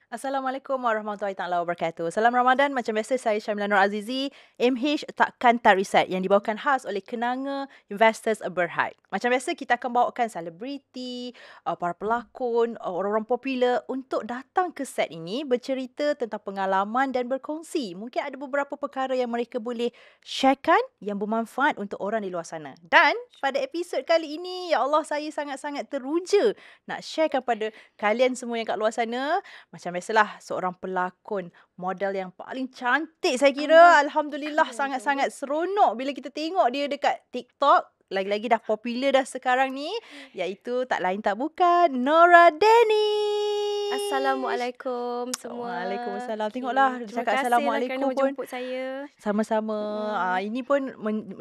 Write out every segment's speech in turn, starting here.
Assalamualaikum warahmatullahi taala wabarakatuh. Salam Ramadan, macam biasa saya Syamila Nur Azizi, MH Takkan Tak Reset yang dibawakan khas oleh Kenanga Investors Berhad. Macam biasa kita akan bawakan selebriti, para pelakon, orang-orang popular untuk datang ke set ini bercerita tentang pengalaman dan berkongsi. Mungkin ada beberapa perkara yang mereka boleh sharekan yang bermanfaat untuk orang di luar sana. Dan pada episod kali ini, ya Allah, saya sangat-sangat teruja nak sharekan pada kalian semua yang kat luar sana. Macam biasalah, seorang pelakon model yang paling cantik saya kira. Alhamdulillah, Alhamdulillah. sangat-sangat seronok bila kita tengok dia dekat TikTok. Lagi-lagi dah popular dah sekarang ni. Iaitu tak lain tak bukan Nora Danish. Assalamualaikum semua. Waalaikumsalam. Tengoklah, Okey, dia terima cakap kasihlah kerana Assalamualaikum pun. menjemput saya. Sama-sama. Mm. Ini pun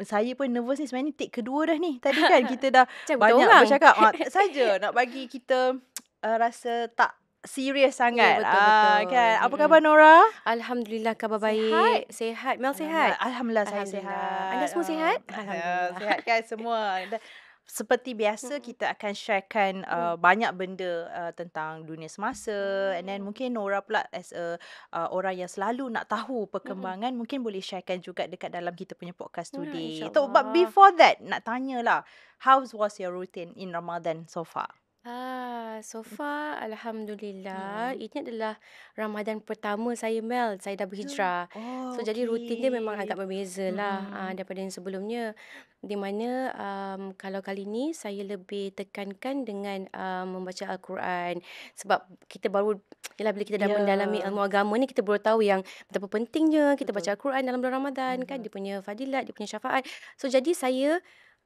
saya pun nervous ni, sebenarnya take kedua dah ni. Tadi kan kita dah Macam kita banyak orang. bercakap. Saja nak bagi kita rasa tak serius Ya, sangat. betul-betul. Kan. Apa khabar Nora? Alhamdulillah khabar Sihat? baik. Sehat. Mel Alhamdulillah. sehat? Alhamdulillah saya Alhamdulillah. sihat. Anda semua sihat? Alhamdulillah. Sihat kan semua. Seperti biasa Mm-mm. kita akan sharekan banyak benda tentang dunia semasa, and then mungkin Nora pula as a orang yang selalu nak tahu Mm-mm. perkembangan, mungkin boleh sharekan juga dekat dalam kita punya podcast Ya, today. So, but insyaAllah. before that, nak tanyalah, how was your routine in Ramadan so far? So far Alhamdulillah, Mm-mm. ini adalah Ramadan pertama saya, Mel. Saya dah berhijrah. Oh, So jadi rutin dia memang agak okay. berbeza lah Mm-mm. daripada yang sebelumnya. Di mana kalau kali ni saya lebih tekankan dengan membaca Al-Quran. Sebab kita baru, yalah, bila kita dah mendalami Ya, ilmu agama ni, kita baru tahu yang betapa pentingnya kita baca betul. Al-Quran dalam bulan Ramadan kan. Mhm. Dia punya fadilat, dia punya syafaat. So jadi saya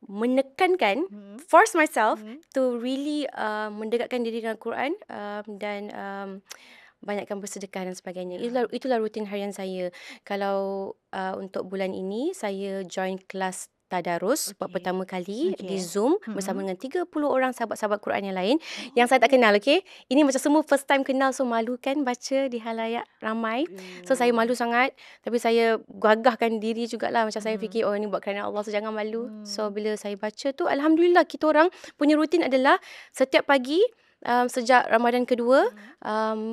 menekankan, Mhm. force myself Mhm. to really mendekatkan diri dengan Quran, dan banyakkan bersedekah dan sebagainya. Ya. Itulah rutin harian saya. Kalau untuk bulan ini saya join kelas tadarus buat Okay. pertama kali di Okay. Zoom bersama dengan 30 orang sahabat-sahabat Quran yang lain yang saya tak kenal, okey. Ini macam semua first time kenal, so malu kan baca di halayak ramai. So saya malu sangat, tapi saya gagahkan diri jugalah. Macam saya fikir, oh, ini buat kerana Allah, so jangan malu. So bila saya baca tu, alhamdulillah, kita orang punya rutin adalah setiap pagi, sejak Ramadan kedua,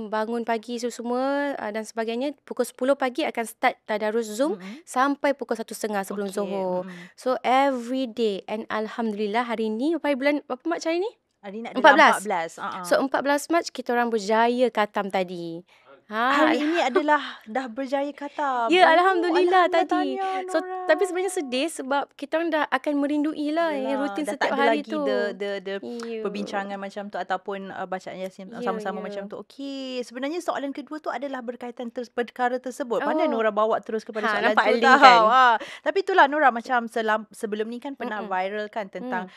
bangun pagi semua dan sebagainya, pukul 10 pagi akan start tadarus Zoom sampai pukul 1:30 sebelum Okay. Zuhur. So every day, and alhamdulillah hari ni bulan berapa Mac hari ni? Hari ni adalah 14. 14. So 14 Mac kita orang berjaya khatam tadi. Hari ini adalah dah berjaya khatam. Ya, alhamdulillah Alhamdulillah, tadi. tahniah So tapi Nora. sebenarnya sedih sebab kita orang dah akan merindui lah yang Yelah, rutin dah setiap tak ada hari lagi tu. the Ya. perbincangan macam tu ataupun bacaan Yasin Ya, sama-sama ya. macam tu. Okey, sebenarnya soalan kedua tu adalah berkaitan perkara tersebut. Pandai Oh. Nora bawa terus kepada soalan Nampak tu link tau. kan? Tapi itulah Nora, macam sebelum ni kan pernah Mm-mm. viral kan tentang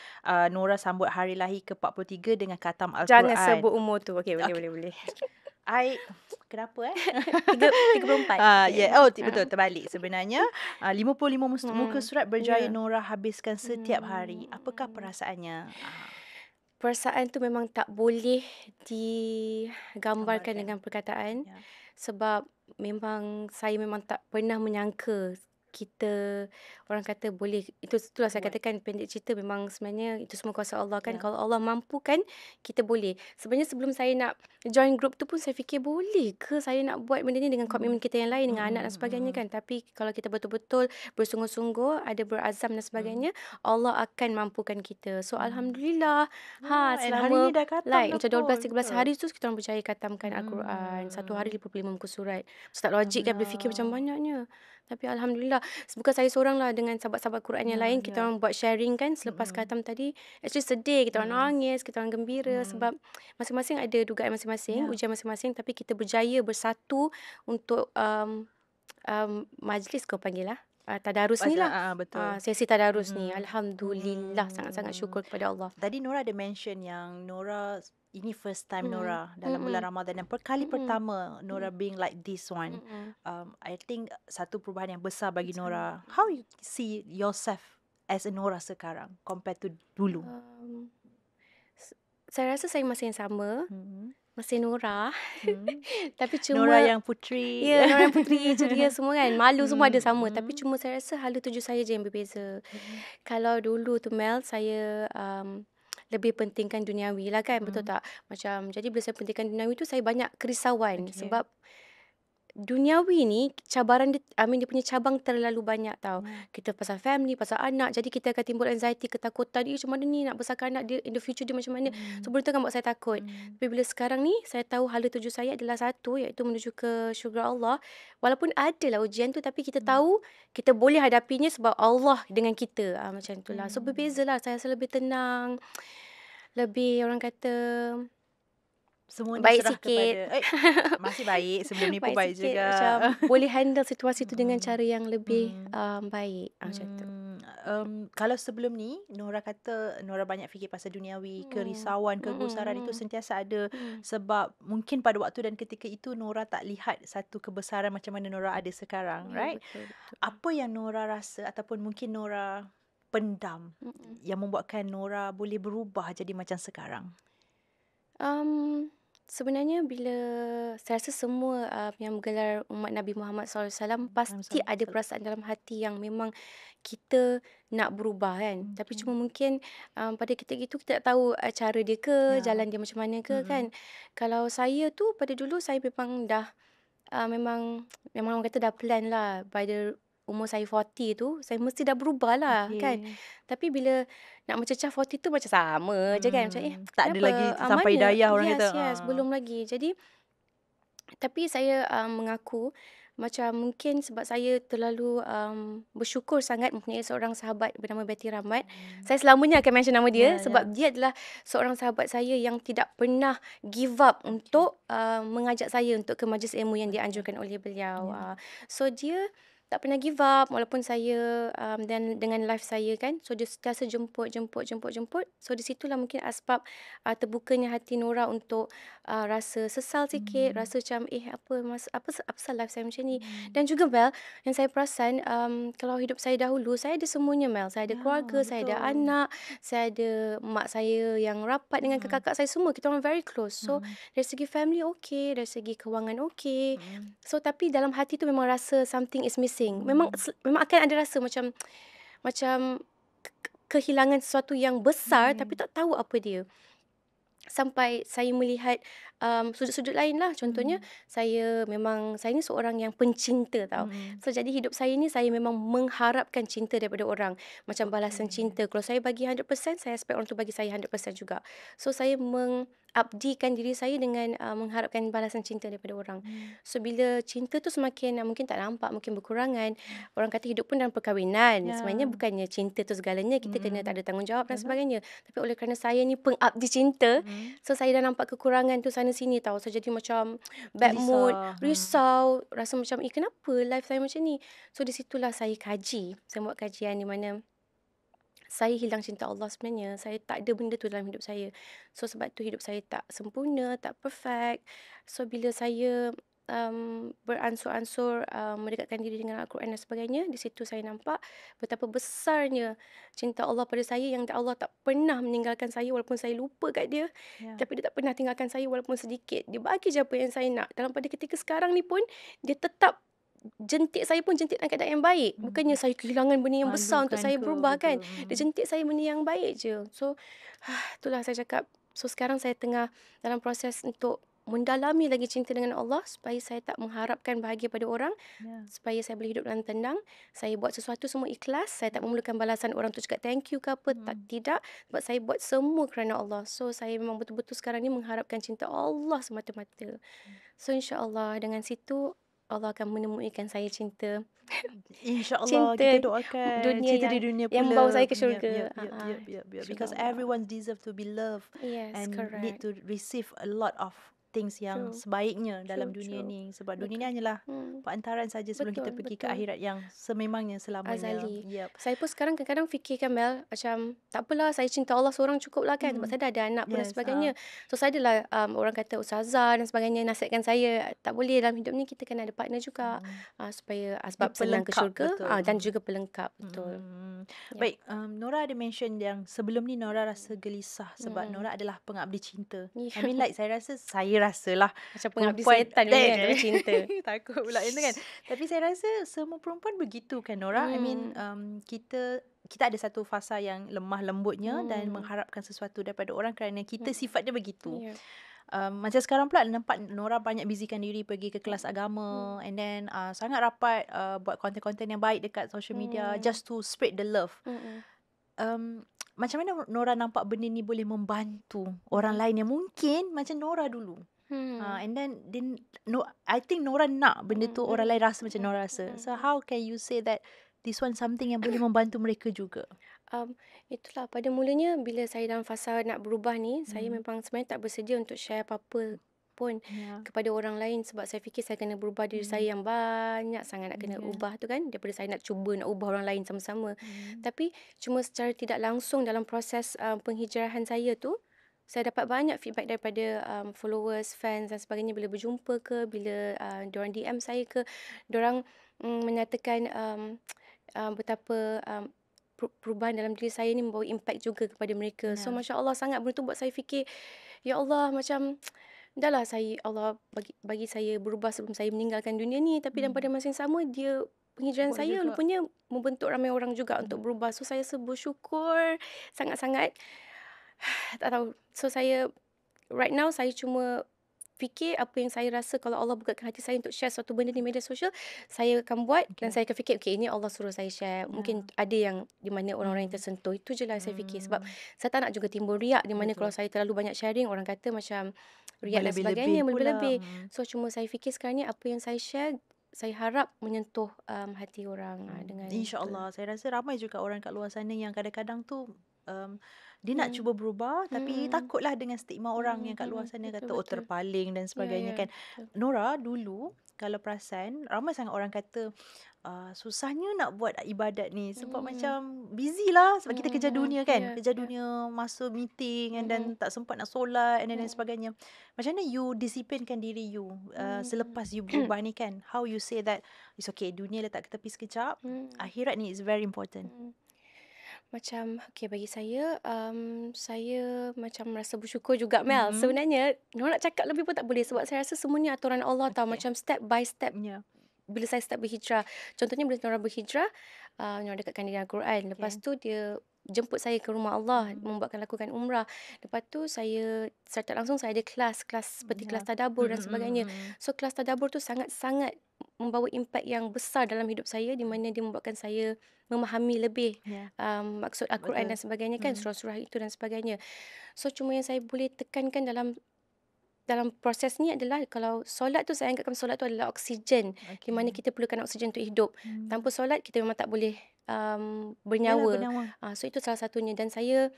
Nora sambut hari lahir ke-43 dengan khatam Jangan Al-Quran. sebut umur tu. Okey, Okey. boleh. Kenapa 34. Okey. Yeah. Oh, betul, terbalik sebenarnya. 55 muka surat berjaya Ya. Nora habiskan setiap hari. Apakah perasaannya? Perasaan tu memang tak boleh digambarkan Gambarkan. dengan perkataan. Ya. Sebab saya memang tak pernah menyangka kita, orang kata, boleh, itulah saya Buat. katakan, pendek cerita, memang sebenarnya itu semua kuasa Allah kan. Ya. Kalau Allah mampukan, kita boleh. Sebenarnya sebelum saya nak join group tu pun saya fikir, boleh ke saya nak buat benda ni dengan komitmen kita yang lain, dengan anak dan sebagainya kan. Tapi kalau kita betul-betul bersungguh-sungguh, ada berazam dan sebagainya, Allah akan mampukan kita. So alhamdulillah, And hari ni selama dah khatam dah macam 12-13 betul. hari tu kita orang berjaya khatamkan Al-Quran. Satu hari 55 muka surat. So tak logik kan, boleh fikir macam banyaknya. Tapi alhamdulillah, bukan saya seorang lah, dengan sahabat-sahabat Quran yang lain, kita orang buat sharing kan selepas khatam tadi. Actually sedih, kita orang nangis, kita orang gembira sebab masing-masing ada dugaan masing-masing, ujian masing-masing, tapi kita berjaya bersatu untuk majlis, kau panggil lah, tadarus ni lah. Betul. Sesi tadarus ni. Alhamdulillah, sangat-sangat syukur kepada Allah. Tadi Nora ada mention yang Nora, ini first time Nora dalam bulan Ramadan, dan kali pertama Nora being like this one. I think satu perubahan yang besar bagi Nora. How you see yourself as a Nora sekarang compared to dulu? Saya rasa saya masih yang sama, masih Nora. Tapi cuma Nora yang puteri. ya, Nora yang puteri, ceria semua kan. Malu semua ada sama. Tapi cuma saya rasa hala tuju saya je yang berbeza. Kalau dulu tu Mel, saya lebih pentingkan duniawi lah kan, betul tak? Macam jadi bila saya pentingkan duniawi tu saya banyak kerisauan Okey. sebab duniawi ni cabaran dia, dia punya cabang terlalu banyak tau. Ya. Kita pasal family, pasal anak, jadi kita akan timbul anxiety, ketakutan. Macam mana ni nak besarkan anak dia in the future dia macam mana. So benda tu akan buat saya takut. Tapi bila sekarang ni saya tahu hala tuju saya adalah satu, iaitu menuju ke syurga Allah. Walaupun ada lah ujian tu, tapi kita tahu kita boleh hadapinya sebab Allah dengan kita. Macam tu lah. So berbezalah, saya rasa lebih tenang, lebih orang kata Semua ni baik serah sikit. kepada masih baik, sebelum ni pun baik sikit, juga. macam boleh handle situasi tu dengan cara yang lebih baik. Macam tu. Kalau sebelum ni Nora kata Nora banyak fikir pasal duniawi, kerisauan, kegusaran itu sentiasa ada sebab mungkin pada waktu dan ketika itu Nora tak lihat satu kebesaran macam mana Nora ada sekarang, Ya, right? betul, betul. Apa yang Nora rasa ataupun mungkin Nora pendam yang membuatkan Nora boleh berubah jadi macam sekarang? Sebenarnya bila saya rasa semua yang menggelar umat Nabi Muhammad SAW pasti ada perasaan dalam hati yang memang kita nak berubah kan. Tapi cuma mungkin pada ketika itu kita tak tahu cara dia ke, Ya. jalan dia macam mana ke kan. Kalau saya tu pada dulu saya memang dah memang orang kata dah plan lah by the umur saya 40 tu saya mesti dah berubah lah kan. Okey. Tapi bila nak mencecah 40 tu macam sama je kan. Macam Tak ada kenapa? lagi sampai Mana? hidayah orang Yes, kata. belum lagi. Jadi tapi saya mengaku macam mungkin sebab saya terlalu bersyukur sangat mempunyai seorang sahabat bernama Betty Rahmat. Saya selamanya akan mention nama dia sebab dia adalah seorang sahabat saya yang tidak pernah give up untuk mengajak saya untuk ke majlis ilmu yang dianjurkan oleh beliau. So dia tak pernah give up walaupun saya dan dengan life saya kan. So dia sentiasa jemput. So di situlah mungkin asbab terbukanya hati Nora untuk rasa sesal sikit, rasa macam apa pasal life saya macam ni. Dan juga Mel, yang saya perasan kalau hidup saya dahulu, saya ada semuanya Mel. Saya ada keluarga, saya ada anak, saya ada mak saya yang rapat dengan kakak saya semua. Kita orang very close. So dari segi family okay, dari segi kewangan okay. So tapi dalam hati tu memang rasa something is missing. Memang akan ada rasa macam kehilangan sesuatu yang besar tapi tak tahu apa dia. Sampai saya melihat sudut-sudut lain lah. Contohnya saya ni seorang yang pencinta tau. So jadi hidup saya ni saya memang mengharapkan cinta daripada orang. Macam balasan cinta. Kalau saya bagi 100%, saya expect orang tu bagi saya 100% juga. So saya mengabdikan diri saya dengan mengharapkan balasan cinta daripada orang. So bila cinta tu semakin mungkin tak nampak, mungkin berkurangan. Orang kata hidup pun dalam perkahwinan. Sebenarnya bukannya cinta tu segalanya. Kita kena tak ada tanggungjawab dan sebagainya. Tapi oleh kerana saya ni pengabdi cinta, so saya dah nampak kekurangan tu sana sini tau. So jadi macam bad mood, risau, rasa macam kenapa life saya macam ni. So di situlah saya kaji. Saya buat kajian di mana saya hilang cinta Allah sebenarnya. Saya tak ada benda tu dalam hidup saya. So sebab tu hidup saya tak sempurna, tak perfect. So bila saya beransur-ansur mendekatkan diri dengan Al-Quran dan sebagainya, di situ saya nampak betapa besarnya cinta Allah pada saya yang Allah tak pernah meninggalkan saya walaupun saya lupa kat dia. Tapi dia tak pernah tinggalkan saya walaupun sedikit. Dia bagi je apa yang saya nak. Dalam pada ketika sekarang ni pun dia tetap jentik saya pun jentik dalam keadaan yang baik. Bukannya saya kehilangan benda yang besar untuk saya berubah kan. Dia jentik saya benda yang baik je. So itulah saya cakap. So sekarang saya tengah dalam proses untuk mendalami lagi cinta dengan Allah supaya saya tak mengharapkan bahagia pada orang, supaya saya boleh hidup dalam tenang. Saya buat sesuatu semua ikhlas. Saya tak memerlukan balasan orang tu cakap thank you ke apa. Tidak. Sebab saya buat semua kerana Allah. So saya memang betul-betul sekarang ni mengharapkan cinta Allah semata-mata. So insya-Allah dengan situ Allah akan menemuikan saya cinta. InsyaAllah Cinta kita doakan dunia cinta di dunia pula yang membawa saya ke syurga. Because InsyaAllah. everyone deserve to be loved Yes, and need correct. to receive a lot of things yang True. sebaiknya dalam True, dunia true. ni. Sebab dunia ni Betul. hanyalah perantaran saja sebelum kita pergi ke Betul. akhirat yang sememangnya selamanya. Azali. Yep. Saya pun sekarang kadang-kadang fikirkan Mel, macam tak apalah saya cinta Allah seorang cukup lah kan. Sebab saya dah ada anak pun dan sebagainya. So saya adalah orang kata ustazah dan sebagainya nasihatkan saya, tak boleh dalam hidup ni kita kena ada partner juga. Supaya asbab senang ke syurga dan juga pelengkap. Betul. Baik, Nora ada mention yang sebelum ni Nora rasa gelisah sebab Nora adalah pengabdi cinta. I mean like saya rasalah Macam pengabdi perempuan setan punya kan, tapi cinta. takut pula itu kan. Tapi saya rasa semua perempuan begitu kan Nora. I mean kita kita ada satu fasa yang lemah lembutnya dan Hmm. mengharapkan sesuatu daripada orang kerana kita sifat dia begitu. Ya. Macam sekarang pula nampak Nora banyak busykan diri pergi ke kelas agama and then sangat rapat buat konten-konten yang baik dekat social media just to spread the love. Macam mana Nora nampak benda ni boleh membantu orang lain yang mungkin macam Nora dulu? And then I think Nora nak benda tu orang lain rasa macam Nora rasa. So how can you say that this one something yang boleh membantu mereka juga? Itulah pada mulanya bila saya dalam fasa nak berubah ni, saya memang sebenarnya tak bersedia untuk share apa-apa pun kepada orang lain sebab saya fikir saya kena berubah diri saya yang banyak sangat nak kena ubah tu kan, daripada saya nak cuba nak ubah orang lain sama-sama. Tapi cuma secara tidak langsung dalam proses penghijrahan saya tu, saya dapat banyak feedback daripada followers, fans dan sebagainya bila berjumpa ke, bila diorang DM saya ke, diorang menyatakan betapa perubahan dalam diri saya ni membawa impact juga kepada mereka. So Masya Allah sangat benda tu buat saya fikir, ya Allah macam dahlah Allah bagi saya berubah sebelum saya meninggalkan dunia ni, tapi dan pada masa yang sama dia penghijrahan Boleh saya juga. rupanya membentuk ramai orang juga untuk berubah. So saya bersyukur sangat-sangat. Tak tahu. So saya right now saya cuma fikir apa yang saya rasa kalau Allah bukakan hati saya untuk share suatu benda di media sosial, saya akan buat dan saya akan fikir ini Allah suruh saya share. Mungkin ada yang di mana orang-orang yang tersentuh. Itu je lah saya fikir. Sebab saya tak nak juga timbul riak di mana kalau saya terlalu banyak sharing, orang kata macam riak dan sebagainya, berlebih-lebih. So cuma saya fikir sekarang ni apa yang saya share, saya harap menyentuh hati orang dengan InsyaAllah. Saya rasa ramai juga orang kat luar sana yang kadang-kadang tu dia nak cuba berubah tapi takutlah dengan stigma orang yang kat luar sana kata terpaling dan sebagainya kan. Nora dulu kalau perasan ramai sangat orang kata susahnya nak buat ibadat ni sebab macam busy lah sebab kita kerja dunia kan. Kerja dunia, masa meeting and then tak sempat nak solat and then sebagainya. Macam mana you disiplinkan diri you selepas you berubah ni kan? How you say that it's okay, dunia letak ke tepi sekejap, akhirat ni is very important. Macam bagi saya saya macam merasa bersyukur juga Mel. Sebenarnya nak cakap lebih pun tak boleh sebab saya rasa semua ni aturan Allah tau, macam step by step. Bila saya start berhijrah, contohnya bila Nora berhijrah, Nora dekatkan diri Al-Quran. Lepas tu dia jemput saya ke rumah Allah, membuatkan lakukan umrah. Lepas tu saya secara tak langsung saya ada kelas seperti kelas tadabbur dan sebagainya. So kelas tadabbur tu sangat-sangat membawa impact yang besar dalam hidup saya, di mana dia membuatkan saya memahami lebih maksud Al-Quran dan sebagainya kan, surah-surah itu dan sebagainya. So cuma yang saya boleh tekankan dalam proses ni adalah kalau solat tu saya anggapkan solat tu adalah oksigen, di mana kita perlukan oksigen untuk hidup. Tanpa solat kita memang tak boleh bernyawa. So itu salah satunya dan saya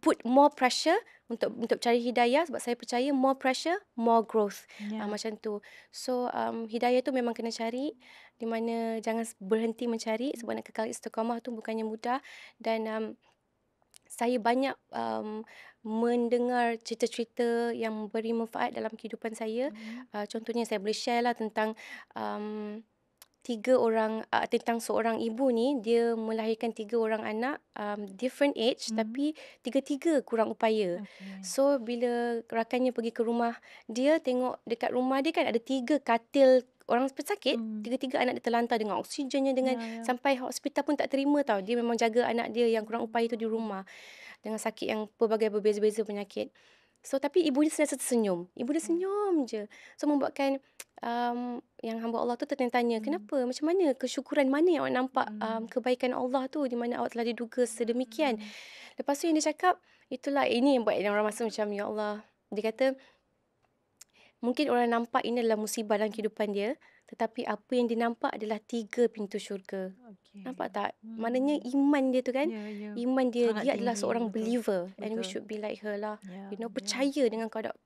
put more pressure untuk cari hidayah sebab saya percaya more pressure, more growth. Macam tu. So hidayah tu memang kena cari, di mana jangan berhenti mencari sebab nak kekal istiqamah tu bukannya mudah dan saya banyak mendengar cerita-cerita yang memberi manfaat dalam kehidupan saya. Contohnya saya boleh share lah tentang tentang seorang ibu ni, dia melahirkan 3 orang anak different age tapi tiga-tiga kurang upaya. So bila rakannya pergi ke rumah dia, tengok dekat rumah dia kan ada 3 katil orang pesakit, tiga-tiga anak dia terlantar dengan oksigennya, dengan sampai hospital pun tak terima tau. Dia memang jaga anak dia yang kurang upaya tu di rumah dengan sakit yang pelbagai berbeza-beza penyakit. So tapi ibu dia sentiasa tersenyum. Ibu dia senyum je. So membuatkan yang hamba Allah tu tertanya, kenapa? Macam mana? Kesyukuran mana yang awak nampak kebaikan Allah tu, di mana awak telah diduga sedemikian? Lepas tu yang dia cakap, itulah ini yang buat orang rasa macam, ya Allah. Dia kata, mungkin orang nampak ini adalah musibah dalam kehidupan dia, tetapi apa yang dia nampak adalah 3 pintu syurga. Nampak tak? Maknanya iman dia tu kan, iman dia adalah seorang believer and we should be like her lah. Percaya dengan kadar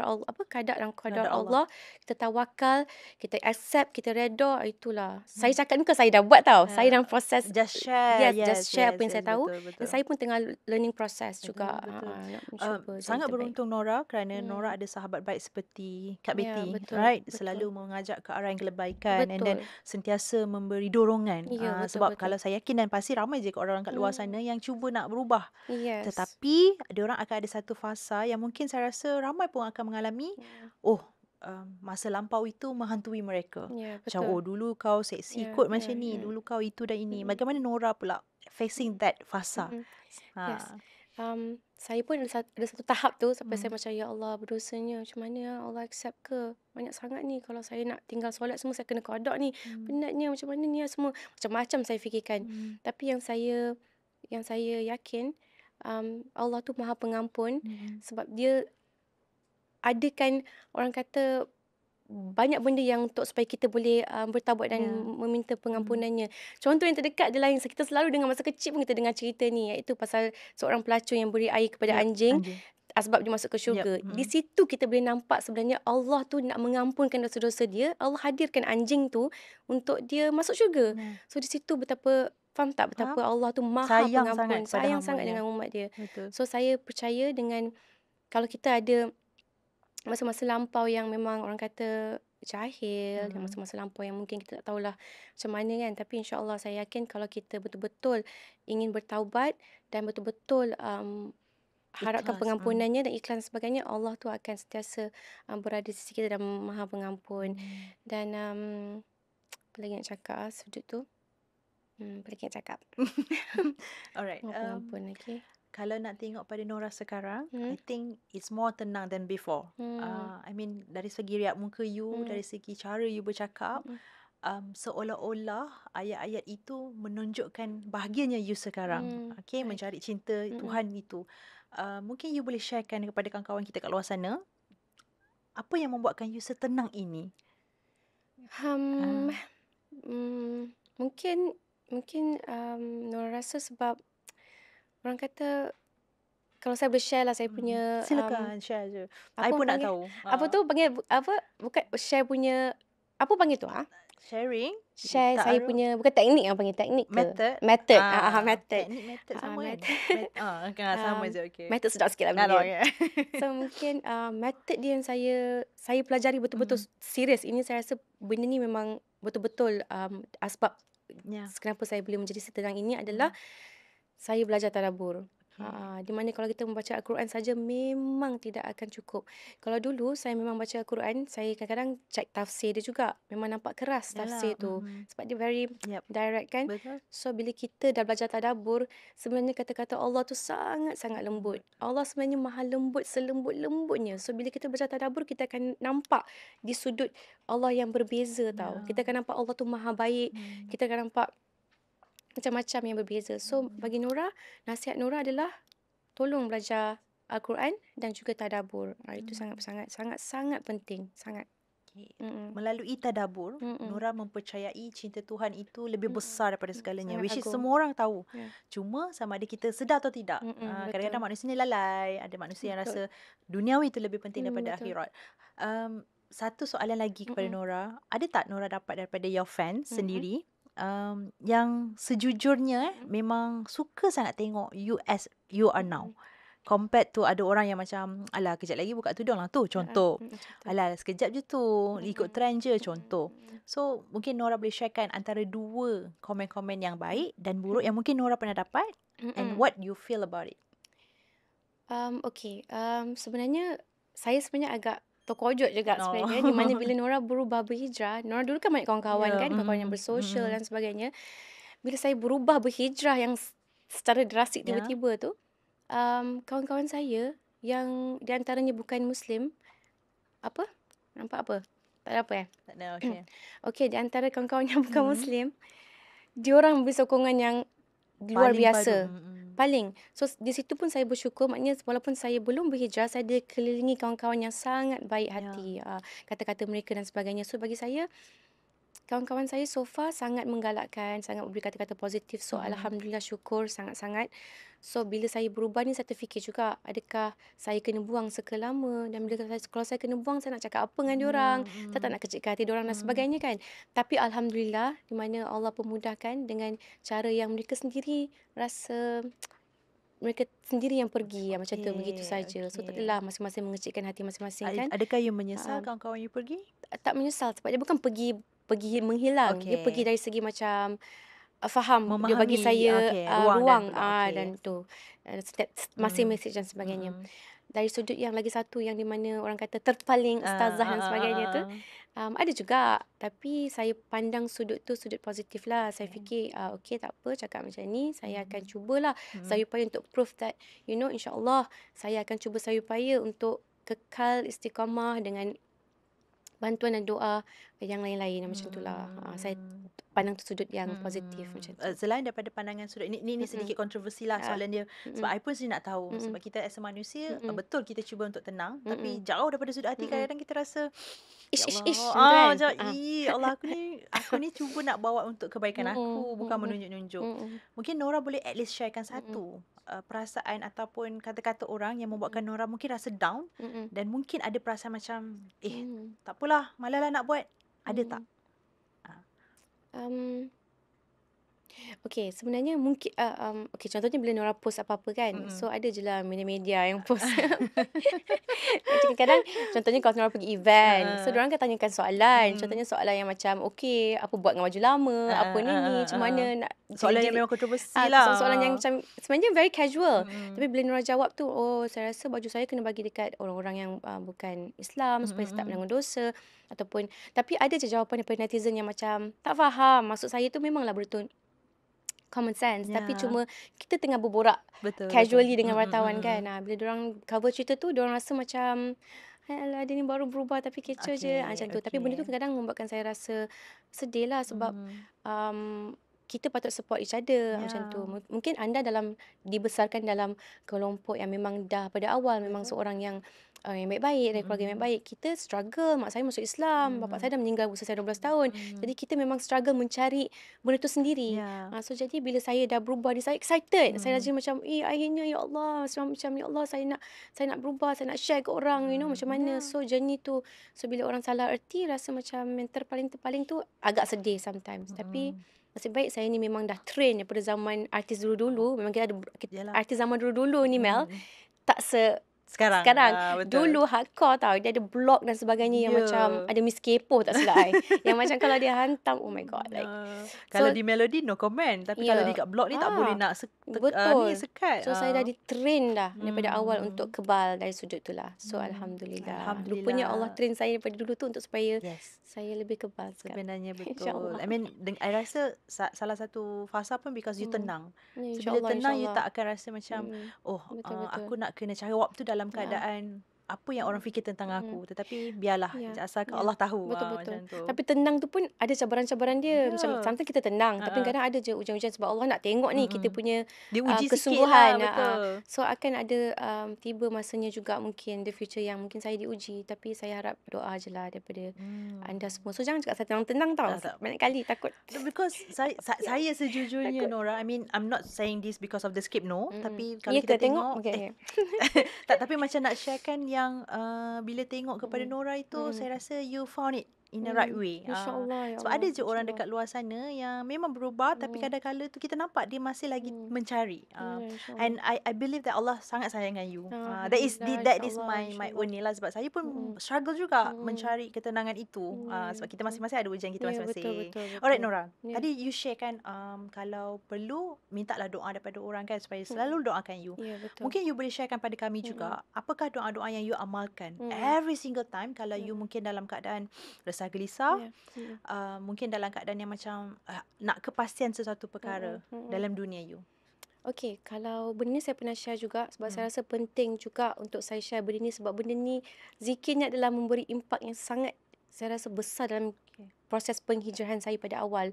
Allah, kadar Allah, kita tawakal, kita accept, kita redha, itulah. Saya cakap ni saya dah buat tau. Saya dalam proses just share. just share apa yang saya tahu. Betul. Dan saya pun tengah learning process juga. Nak mencuba sangat beruntung Nora kerana Nora ada sahabat baik seperti Kak Betty, right? Selalu mengajak ke arah yang kebaikan and then sentiasa memberi dorongan. Sebab kalau saya yakin dan pasti ramai je orang kat luar sana yang cuba nak berubah. Tetapi dia orang akan ada satu fasa yang mungkin saya rasa ramai pun akan mengalami, masa lampau itu menghantui mereka. Ya, Macam, betul. oh dulu kau seksi Ya, kot ya, macam ni, ya. dulu kau itu dan ini. Mm-mm. Bagaimana Nora pula facing that fasa? Mm-mm. Yes. Ha. Saya pun ada satu tahap tu sampai saya Hmm. macam, ya Allah, berdosanya. Macam mana ya Allah accept ke? Banyak sangat ni. Kalau saya nak tinggal solat semua, saya kena qada ni. Penatnya macam mana ni ya semua. Macam-macam saya fikirkan. Hmm. Tapi yang saya yakin, Allah tu Maha Pengampun, Hmm. sebab dia adakan, orang kata, banyak benda yang untuk supaya kita boleh bertaubat dan Ya. meminta pengampunannya. Contoh yang terdekat adalah yang kita selalu dengar masa kecil pun kita dengar cerita ni, iaitu pasal seorang pelacur yang beri air kepada Yep, anjing anjing. sebab dia masuk ke Yep. syurga. Di situ kita boleh nampak sebenarnya Allah tu nak mengampunkan dosa-dosa dia. Allah hadirkan anjing tu untuk dia masuk syurga. Ya. So di situ betapa, faham tak Faham? betapa Allah tu Maha Sayang sangat Pengampun, kepada sayang sangat hamba-Nya. dengan umat dia. Betul. So saya percaya dengan, kalau kita ada masa-masa lampau yang memang orang kata jahil, dan masa-masa lampau yang mungkin kita tak tahulah macam mana kan. Tapi insya-Allah saya yakin kalau kita betul-betul ingin bertaubat dan betul-betul harapkan Ikhlas. pengampunannya dan ikhlas dan sebagainya, Allah tu akan sentiasa berada di sisi kita dan Maha Pengampun. Dan apa lagi nak cakap sudut tu? Apa lagi nak cakap? Alright. Maha Pengampun lagi. Kalau nak tengok pada Nora sekarang, I think it's more tenang than before. I mean, dari segi riak muka you, dari segi cara you bercakap, seolah-olah ayat-ayat itu menunjukkan bahagianya you sekarang. Okay, Baik. mencari cinta Tuhan itu. Mungkin you boleh sharekan kepada kawan-kawan kita kat luar sana, apa yang membuatkan you setenang ini? Mungkin Nora rasa sebab orang kata, kalau saya boleh share lah saya punya Silakan share je. apa I pun nak panggil, tahu. apa tu panggil, apa, bukan share punya, apa panggil tu Sharing. share saya Ta'aruf. punya, bukan teknik, yang panggil teknik ke Method. method. Teknik method sama kan? Sama je, okay. Method sedap sikit lah Nah, benda. okay. So mungkin method dia yang saya pelajari betul-betul serius. Ini saya rasa benda ni memang betul-betul sebab Ya. kenapa saya boleh menjadi setenang ini adalah saya belajar tadabbur. Di mana kalau kita membaca Al-Quran saja memang tidak akan cukup. Kalau dulu saya memang baca Al-Quran, saya kadang-kadang cek tafsir dia juga. Memang nampak keras tafsir tu. Sebab dia very direct kan. Betul. So bila kita dah belajar tadabbur, sebenarnya kata-kata Allah tu sangat-sangat lembut. Allah sebenarnya maha lembut, selembut-lembutnya. So bila kita belajar tadabbur, kita akan nampak di sudut Allah yang berbeza tau. Kita akan nampak Allah tu maha baik. Kita akan nampak macam-macam yang berbeza. So bagi Nora, nasihat Nora adalah tolong belajar Al-Quran dan juga tadabbur. Itu sangat penting, sangat. Melalui tadabbur, Nora mempercayai cinta Tuhan itu lebih besar daripada segalanya. Sangat Which is agung. semua orang tahu. Cuma sama ada kita sedar atau tidak. Kadang-kadang Betul. manusia ni lalai. Ada manusia yang Betul. rasa duniawi itu lebih penting daripada Betul. akhirat. Satu soalan lagi kepada Nora. Ada tak Nora dapat daripada your fans sendiri yang sejujurnya memang suka sangat tengok you as you are now, compared to ada orang yang macam, alah kejap lagi buka tudung lah tu, contoh. Alah sekejap je tu, ikut trend je, contoh. So mungkin Nora boleh sharekan antara dua komen-komen yang baik dan buruk yang mungkin Nora pernah dapat, and what you feel about it. Okay. Sebenarnya saya agak terkojut juga sebenarnya, di mana bila Nora berubah berhijrah. Nora dulu kan banyak kawan-kawan kan, kawan-kawan yang bersosial dan sebagainya. Bila saya berubah berhijrah yang secara drastik tiba-tiba tu, kawan-kawan saya yang di antaranya bukan Muslim, apa? Nampak apa? Tak ada apa Tak ada, okay. Okay, di antara kawan-kawan yang bukan Muslim, diorang beri sokongan yang luar biasa. Paling. So di situ pun saya bersyukur, maknanya walaupun saya belum berhijrah, saya dikelilingi kawan-kawan yang sangat baik hati. Kata-kata mereka dan sebagainya. So bagi saya, kawan-kawan saya so far sangat menggalakkan, sangat memberi kata-kata positif. So alhamdulillah, syukur sangat-sangat. So bila saya berubah ni, saya terfikir juga, adakah saya kena buang sekelama, dan kalau saya kena buang, saya nak cakap apa dengan diorang, saya tak nak kecilkan hati diorang dan sebagainya kan. Tapi alhamdulillah, di mana Allah pemudahkan dengan cara yang mereka sendiri rasa mereka sendiri yang pergi, macam tu, begitu saja. So tak adalah masing-masing mengecilkan hati masing-masing kan. Adakah you menyesal kawan-kawan you pergi? Tak menyesal, sebab dia bukan pergi menghilang. Dia pergi dari segi macam faham, Memahami, dia bagi saya ruang dan dan tu masih message dan sebagainya. dari sudut yang lagi satu yang di mana orang kata terpaling ustazah dan sebagainya tu, ada juga. Tapi saya pandang sudut tu sudut positif lah. Saya fikir, okey tak apa cakap macam ni, saya akan cubalah saya upaya untuk prove that, insya-Allah saya akan cuba saya upaya untuk kekal istiqamah dengan bantuan dan doa yang lain-lain macam itulah. Saya Hmm. pandang tu sudut yang positif macam tu. Selain daripada pandangan sudut ini sedikit kontroversi lah soalan dia, sebab I pun sendiri nak tahu, sebab kita as a manusia, betul kita cuba untuk tenang, tapi jauh daripada sudut hati kadang-kadang kita rasa Ish ya ish Allah, ish macam tu kan. macam Allah, aku ni cuba nak bawa untuk kebaikan aku, bukan menunjuk-nunjuk. Mungkin Nora boleh at least sharekan satu perasaan ataupun kata-kata orang yang membuatkan Nora mungkin rasa down, dan mungkin ada perasaan macam tak apalah, malah nak buat. Ada tak? Um, Okey, sebenarnya mungkin okey, contohnya bila Nora post apa-apa kan. So ada je lah media-media yang post. Macam kadang contohnya kalau Nora pergi event, so diorang akan tanyakan soalan. Contohnya soalan yang macam, okey, apa buat dengan baju lama, apa ni, macam mana nak Soalan yang memang kontroversi lah. soalan yang macam sebenarnya very casual. Tapi bila Nora jawab tu, saya rasa baju saya kena bagi dekat orang-orang yang bukan Islam supaya saya tak menanggung dosa ataupun, tapi ada je jawapan daripada netizen yang macam tak faham. Maksud saya tu memanglah betul common sense, tapi cuma kita tengah berborak casually dengan wartawan kan. Bila diorang cover cerita tu, diorang rasa macam alah dia ni baru berubah tapi kecoh je macam tu. Tapi benda tu kadang-kadang membuatkan saya rasa sedih lah sebab kita patut support each other macam tu. Mungkin anda dibesarkan dalam kelompok yang memang dah pada awal memang seorang yang baik-baik, dari keluarga yang baik. Kita struggle, mak saya masuk Islam, bapak saya dah meninggal usia saya 12 tahun. Jadi kita memang struggle mencari benda tu sendiri. So jadi bila saya dah berubah, saya excited. Saya rasa macam akhirnya ya Allah, macam ya Allah saya nak berubah, saya nak share ke orang, macam mana. So journey tu, so bila orang salah erti rasa macam yang terpaling tu agak sedih sometimes. Tapi nasib baik saya ni memang dah train daripada zaman artis dulu-dulu. Memang kita ada artis zaman dulu-dulu ni Mel. Tak sekarang. Betul. Dulu hardcore tau. Dia ada blog dan sebagainya yang macam ada Miss Kepoh tak silap I. Yang macam kalau dia hantam, oh my god. Like, kalau di Melody no comment. Tapi kalau di kat blog ni tak boleh nak betul. sekat. So saya dah di-train dah daripada awal untuk kebal dari sudut tu lah. So Alhamdulillah. Rupanya Allah train saya daripada dulu tu untuk supaya saya lebih kebal sekarang. Sebenarnya betul. I mean, I rasa salah satu fasa pun because you tenang. So bila tenang, you tak akan rasa macam Betul. aku nak kena cari waktu dalam keadaan apa yang orang fikir tentang aku. Tetapi biarlah, asalkan Allah tahu. Betul. Macam tu. Tapi tenang tu pun ada cabaran-cabaran dia. Macam sometimes kita tenang, tapi kadang ada je ujian-ujian sebab Allah nak tengok ni kita punya Diuji kesungguhan. sikit lah, betul. So akan ada tiba masanya juga mungkin the future yang mungkin saya diuji. Tapi saya harap doa je lah daripada anda semua. So jangan cakap saya tenang-tenang tau. Banyak kali takut. Because saya sejujurnya Nora, I mean, I'm not saying this because of the script, no. Tapi kalau Ya kita ke, tengok okay. tapi macam nak sharekan yang bila tengok kepada Nora itu, saya rasa you found it in the right way. InsyaAllah, ya Sebab Allah. ada je orang dekat luar sana yang memang berubah, tapi kadang-kadang tu kita nampak dia masih lagi mencari. And I believe that Allah sangat sayangkan you. That is my own lah. Sebab saya pun struggle juga mencari ketenangan itu. Sebab kita masing-masing ada ujian kita masing-masing. Betul. Alright Nora, tadi you share kan kalau perlu mintalah doa daripada orang kan supaya selalu doakan you. Mungkin you boleh sharekan pada kami juga, apakah doa-doa yang you amalkan every single time kalau you mungkin dalam keadaan resah gelisah, mungkin dalam keadaan yang macam nak kepastian sesuatu perkara dalam dunia you. Okey, kalau benda ni saya pernah share juga sebab saya rasa penting juga untuk saya share benda ni sebab benda ni zikirnya adalah memberi impak yang sangat saya rasa besar dalam proses penghijrahan saya pada awal.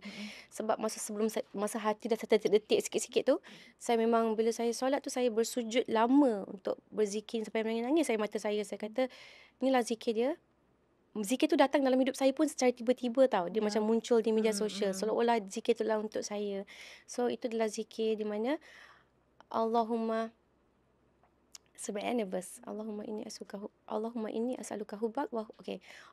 Sebab masa hati dah terdetik sikit-sikit tu, saya memang bila saya solat tu saya bersujud lama untuk berzikir sampai menangis saya mata saya. Saya kata, inilah zikir dia. Zikir tu datang dalam hidup saya pun secara tiba-tiba tau. Dia macam muncul di media sosial. Seolah-olah zikir tu lah untuk saya. So itu adalah zikir di mana Allahumma sebenarnya nervous. Allahumma inni as'aluka hubak wa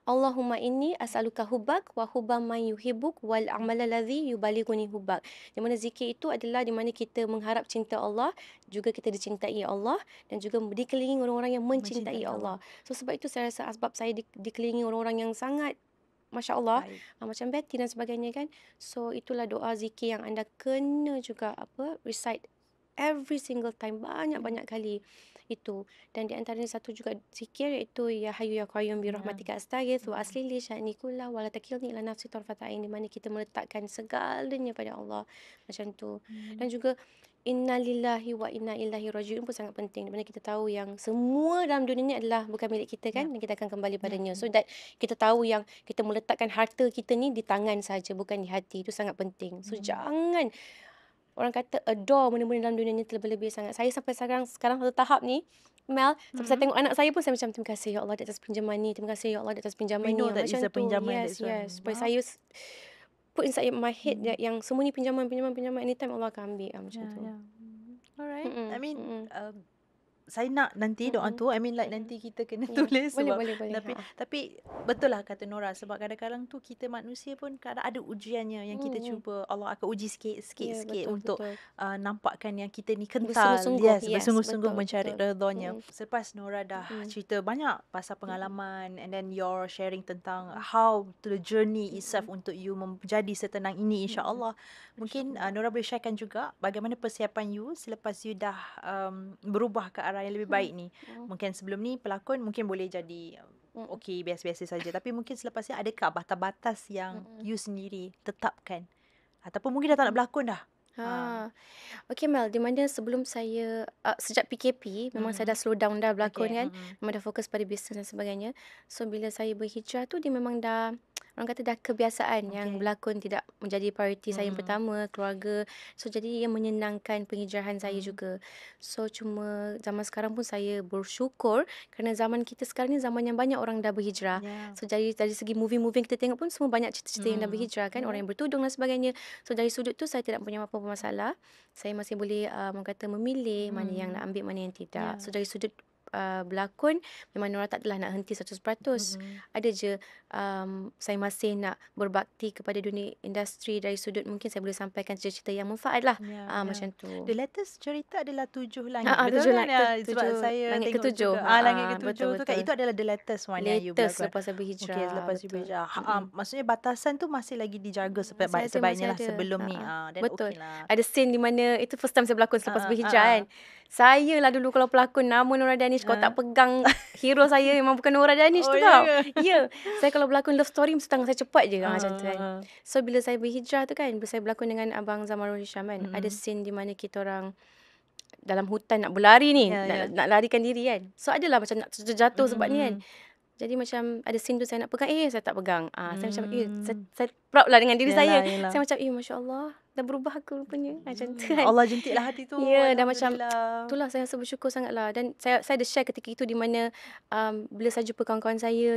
Allahumma inni as'aluka hubak wa hubba man yuhibbuk wal a'mal alladhi yubalighuni hubak. Di mana zikir itu adalah di mana kita mengharap cinta Allah, juga kita dicintai Allah dan juga dikelilingi orang-orang yang mencintai Allah. So sebab itu saya rasa sebab saya dikelilingi orang-orang yang sangat Masya Allah, macam Betty dan sebagainya kan. So itulah doa zikir yang anda kena juga recite every single time, banyak-banyak kali itu. Dan di antaranya satu juga zikir, iaitu ya hayyu ya qayyum bi rahmatika astaghits wa aslih li sya'ni kullahu wa la takilni ila nafsi tarfata ain, di mana kita meletakkan segalanya pada Allah, macam tu. Dan juga inna lillahi wa inna ilaihi rajiun pun sangat penting, di mana kita tahu yang semua dalam dunia ni adalah bukan milik kita kan, dan kita akan kembali padanya. So that kita tahu yang kita meletakkan harta kita ni di tangan saja, bukan di hati. Itu sangat penting. So jangan orang kata adore benda-benda dalam dunia ni terlebih-lebih sangat. Saya sampai sekarang satu tahap ni, Mel, sampai saya tengok anak saya pun saya macam, terima kasih ya Allah di atas pinjaman ni, terima kasih ya Allah di atas pinjaman We ni. know that Macam it's a tu. pinjaman, Yes, that's why. yes. Supaya saya put inside my head that yang semua ni pinjaman, anytime Allah akan ambil. Macam tu. Alright. I mean, Mm-mm. saya nak nanti doa tu. I mean like nanti kita kena Ya, tulis sebab boleh. tapi betul lah kata Nora, sebab kadang-kadang tu kita manusia pun kadang ada ujiannya yang kita cuba, Allah akan uji sikit betul, untuk betul. nampakkan yang kita ni kental. Bersungguh-sungguh. Yes, Bersungguh-sungguh betul, mencari betul. redha-Nya. Selepas Nora dah cerita banyak pasal pengalaman, and then you're sharing tentang how to the journey itself untuk you menjadi setenang ini, insya-Allah. Mungkin Nora boleh sharekan juga bagaimana persiapan you selepas you dah berubah ke arah yang lebih baik ni. Mungkin sebelum ni pelakon mungkin boleh jadi okey, biasa-biasa saja, tapi mungkin selepas ni adakah batas-batas yang you sendiri tetapkan, ataupun mungkin dah tak nak berlakon dah? Okay Mel, di mana sebelum saya sejak PKP memang saya dah slow down dah berlakon kan. Memang dah fokus pada bisnes dan sebagainya. So bila saya berhijrah tu, dia memang dah, orang kata dah kebiasaan yang berlakon tidak menjadi prioriti saya yang pertama, keluarga. So jadi ia menyenangkan penghijrahan saya juga. So cuma zaman sekarang pun saya bersyukur kerana zaman kita sekarang ni zaman yang banyak orang dah berhijrah. So dari segi movie-movie yang kita tengok pun semua banyak cerita-cerita yang dah berhijrah kan, orang yang bertudung dan sebagainya. So dari sudut tu saya tidak punya apa-apa masalah. Saya masih boleh orang kata memilih mana yang nak ambil, mana yang tidak. So dari sudut berlakon, memang Nora tak adalah nak henti 100%. Ada je saya masih nak berbakti kepada dunia industri dari sudut mungkin saya boleh sampaikan cerita-cerita yang manfaat lah. Macam tu. The latest cerita adalah Tujuh Langit. Betul Betul kan? Sebab Tujuh saya Langit tengok Ketujuh. juga. Langit Ketujuh tu kan, betul. itu adalah the latest one yang you Latest berlakon. lepas saya berhijrah. Okay, selepas you berhijrah. Maksudnya batasan tu masih lagi dijaga Masih sebaiknya lah ada. sebelum ni. Then Betul. okay lah. Ada scene di mana itu first time saya berlakon selepas berhijrah kan. Saya lah dulu kalau pelakon nama Nora Danish, kalau tak pegang hero saya memang bukan Nora Danish tu tau. Ya. Saya kalau berlakon love story mesti tangan saya cepat je macam tu kan. So bila saya berhijrah tu kan, bila saya berlakon dengan Abang Zamarul Hisham kan, ada scene di mana kita orang dalam hutan nak berlari ni, nak larikan diri kan. So adalah macam nak terjatuh sebab ni kan. Jadi macam ada scene tu saya nak pegang, saya tak pegang. Saya macam, saya proud lah dengan diri saya. Saya macam, Masya Allah, dah berubah aku rupanya. Macam tu kan. Allah jentiklah hati tu. Ya, dah macam, itulah saya rasa bersyukur sangat lah. Dan saya ada share ketika itu di mana bila saya jumpa kawan-kawan saya